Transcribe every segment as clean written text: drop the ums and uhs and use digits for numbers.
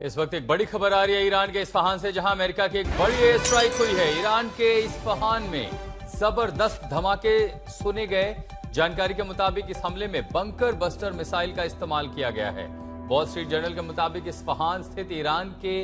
इस वक्त एक बड़ी खबर आ रही है ईरान के इस्फहान से, जहां अमेरिका की एक बड़ी एयर स्ट्राइक हुई है। ईरान के इस्फहान में जबरदस्त धमाके सुने गए। जानकारी के मुताबिक इस हमले में बंकर बस्टर मिसाइल का इस्तेमाल किया गया है। वॉल स्ट्रीट जर्नल के मुताबिक इस्फहान स्थित ईरान के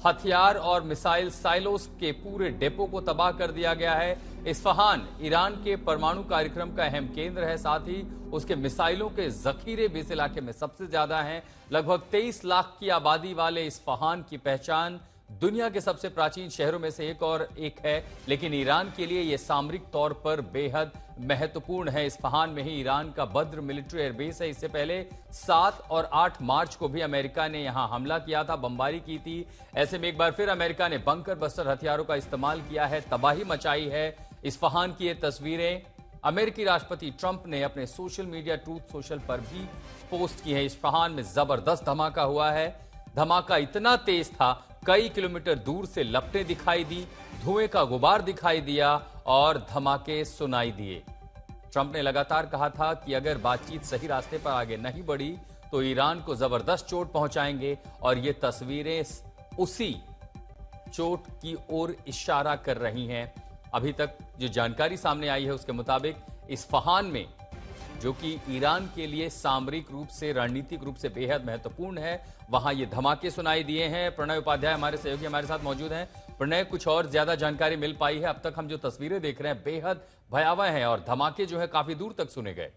हथियार और मिसाइल साइलोस के पूरे डेपो को तबाह कर दिया गया है। इस्फहान ईरान के परमाणु कार्यक्रम का अहम केंद्र है, साथ ही उसके मिसाइलों के जखीरे भी इस इलाके में सबसे ज्यादा हैं। लगभग 23 लाख की आबादी वाले इस्फहान की पहचान दुनिया के सबसे प्राचीन शहरों में से एक है, लेकिन ईरान के लिए यह सामरिक तौर पर बेहद महत्वपूर्ण है। इस्फहान में ही ईरान का बद्र मिलिट्री एयरबेस है। इससे पहले 7 और 8 मार्च को भी अमेरिका ने यहां हमला किया था, बमबारी की थी। ऐसे में एक बार फिर अमेरिका ने बंकर बस्टर हथियारों का इस्तेमाल किया है, तबाही मचाई है। इस्फहान की ये तस्वीरें अमेरिकी राष्ट्रपति ट्रंप ने अपने सोशल मीडिया ट्रूथ सोशल पर भी पोस्ट की है। इस्फहान में जबरदस्त धमाका हुआ है। धमाका इतना तेज था, कई किलोमीटर दूर से लपटें दिखाई दी, धुएं का गुबार दिखाई दिया और धमाके सुनाई दिए। ट्रंप ने लगातार कहा था कि अगर बातचीत सही रास्ते पर आगे नहीं बढ़ी तो ईरान को जबरदस्त चोट पहुंचाएंगे, और ये तस्वीरें उसी चोट की ओर इशारा कर रही हैं। अभी तक जो जानकारी सामने आई है उसके मुताबिक इस्फहान में, जो कि ईरान के लिए सामरिक रूप से, रणनीतिक रूप से बेहद महत्वपूर्ण है, वहां ये धमाके सुनाई दिए हैं। प्रणय उपाध्याय हमारे सहयोगी हमारे साथ मौजूद हैं। प्रणय, कुछ और ज्यादा जानकारी मिल पाई है? अब तक हम जो तस्वीरें देख रहे हैं बेहद भयावह हैं और धमाके जो है काफी दूर तक सुने गए।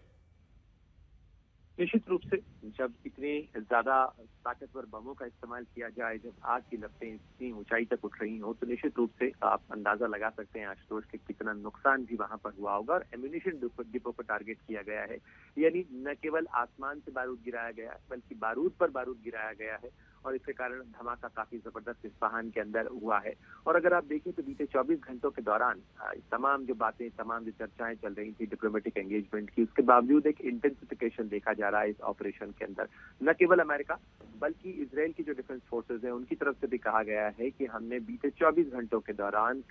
निश्चित रूप से जब इतने ज्यादा ताकतवर बमों का इस्तेमाल किया जाए, जब आग की लपटें इतनी ऊंचाई तक उठ रही हो, तो निश्चित रूप से आप अंदाजा लगा सकते हैं आशुतोष के कितना नुकसान भी वहां पर हुआ होगा। और एम्यूनिशन डिपो को टारगेट किया गया है, यानी न केवल आसमान से बारूद गिराया गया है बल्कि बारूद पर बारूद गिराया गया है, और इसके कारण धमाका काफी जबरदस्त इस्फहान के अंदर हुआ है। और अगर आप देखें तो बीते 24 घंटों के दौरान तमाम जो बातें, तमाम जो चर्चाएं चल रही थी डिप्लोमेटिक एंगेजमेंट की, उसके बावजूद एक इंटेंसिफिकेशन देखा जा रहा है इस ऑपरेशन के अंदर। न केवल अमेरिका बल्कि इजराइल की जो डिफेंस फोर्सेज हैं उनकी तरफ से भी कहा गया है कि हमने बीते 24 घंटों के दौरान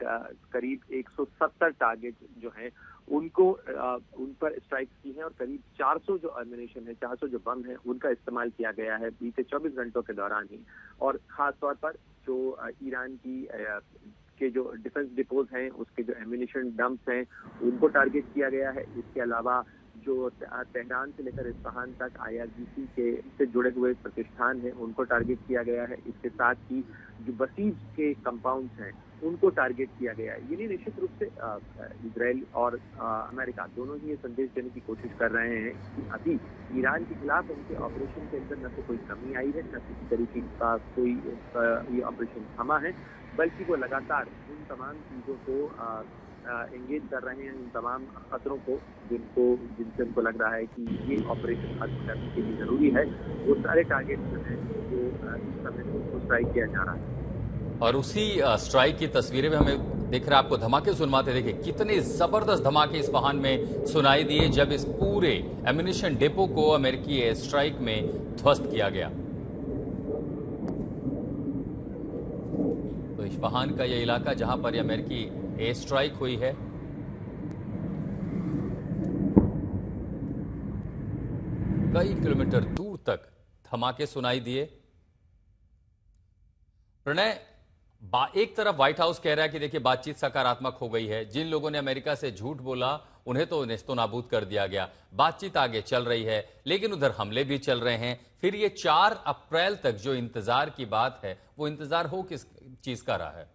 करीब 170 टारगेट जो हैं उनको उन पर स्ट्राइक की हैं, और करीब 400 जो एम्यूनिशन है, 400 जो बम है, उनका इस्तेमाल किया गया है बीते 24 घंटों के दौरान ही। और खास तौर पर जो ईरान की के जो डिफेंस डिपोज हैं, उसके जो एम्यूनिशन डंप्स हैं, उनको टारगेट किया गया है। इसके अलावा जो तेहरान से लेकर इस्फहान तक IRGC के से जुड़े हुए प्रतिष्ठान हैं, उनको टारगेट किया गया है। इसके साथ ही जो बसीज के कंपाउंड्स हैं, उनको टारगेट किया गया है। यानी निश्चित रूप से इजराइल और अमेरिका दोनों ही ये संदेश देने की कोशिश कर रहे हैं कि अभी ईरान के खिलाफ उनके ऑपरेशन के अंदर न तो कोई कमी आई है, न किसी तरीके का कोई ये ऑपरेशन थमा है, बल्कि वो लगातार उन तमाम चीजों को एंगेज कर रहे हैं, उन तमाम खतरों को जिनसे उनको लग रहा है कि ये ऑपरेशन खत्म करने के लिए जरूरी है, वो सारे टारगेट जो है जो इस समय स्ट्राइक किया जा रहा है। और उसी स्ट्राइक की तस्वीरें में हमें दिख रहा है, आपको धमाके सुनवाते देखिए कितने जबरदस्त धमाके इस्फहान में सुनाई दिए जब इस पूरे एम्यूनिशन डिपो को अमेरिकी एयर स्ट्राइक में ध्वस्त किया गया। तो इस्फहान का यह इलाका जहां पर अमेरिकी एयर स्ट्राइक हुई है, कई किलोमीटर दूर तक धमाके सुनाई दिए। प्रणय, एक तरफ व्हाइट हाउस कह रहा है कि देखिए बातचीत सकारात्मक हो गई है, जिन लोगों ने अमेरिका से झूठ बोला उन्हें तो नेस्तोनाबूद कर दिया गया, बातचीत आगे चल रही है, लेकिन उधर हमले भी चल रहे हैं। फिर ये 4 अप्रैल तक जो इंतजार की बात है, वो इंतजार हो किस चीज का रहा है?